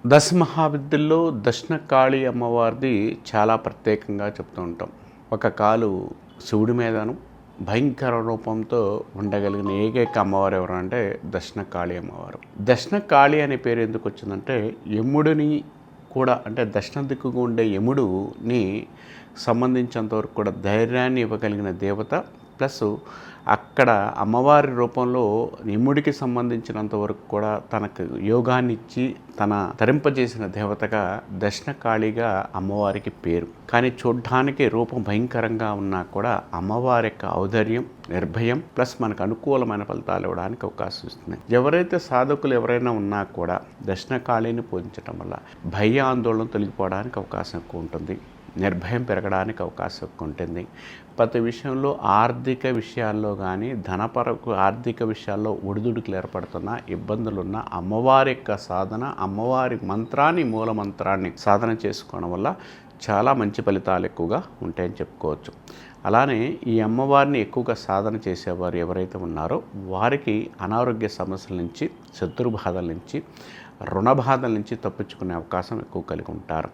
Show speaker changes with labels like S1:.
S1: దశ మహావిద్యల్లో దక్షిణకాళి అమ్మవారిది చాలా ప్రత్యేకంగా చెప్తూ ఉంటాం. ఒక కాలు శివుడి మీదను భయంకర రూపంతో ఉండగలిగిన ఏకైక అమ్మవారు ఎవరు అంటే దక్షిణకాళి అమ్మవారు. దక్షిణకాళి అనే పేరు ఎందుకు వచ్చిందంటే యముడిని కూడా అంటే దక్షిణ దిక్కుగా ఉండే యముడుని సంబంధించినంతవరకు కూడా ధైర్యాన్ని ఇవ్వగలిగిన దేవత, ప్లస్ అక్కడ అమ్మవారి రూపంలో యముడికి సంబంధించినంత వరకు కూడా తనకు యోగాన్ని ఇచ్చి తన తరింపజేసిన దేవతగా దక్షిణకాళిగా అమ్మవారికి పేరు. కానీ చూడ్డానికి రూపం భయంకరంగా ఉన్నా కూడా అమ్మవారి యొక్క ఔదార్యం, నిర్భయం ప్లస్ మనకు అనుకూలమైన ఫలితాలు ఇవ్వడానికి అవకాశం ఇస్తుంది. ఎవరైతే సాధకులు ఎవరైనా ఉన్నా కూడా దక్షిణకాళిని పూజించడం వల్ల భయ ఆందోళన తొలగిపోవడానికి అవకాశం ఎక్కువ ఉంటుంది, నిర్భయం పెరగడానికి అవకాశం ఎక్కువ ఉంటుంది. ప్రతి విషయంలో ఆర్థిక విషయాల్లో కానీ ధనపరకు ఆర్థిక విషయాల్లో ఒడిదుడుకులు ఏర్పడుతున్న ఇబ్బందులున్న అమ్మవారి యొక్క సాధన, అమ్మవారి మంత్రాన్ని మూల మంత్రాన్ని సాధన చేసుకోవడం వల్ల చాలా మంచి ఫలితాలు ఎక్కువగా ఉంటాయని చెప్పుకోవచ్చు. అలానే ఈ అమ్మవారిని ఎక్కువగా సాధన చేసేవారు ఎవరైతే ఉన్నారో వారికి అనారోగ్య సమస్యల నుంచి, శత్రు బాధల నుంచి, రుణ బాధల నుంచి తప్పించుకునే అవకాశం ఎక్కువ కలిగి ఉంటారు.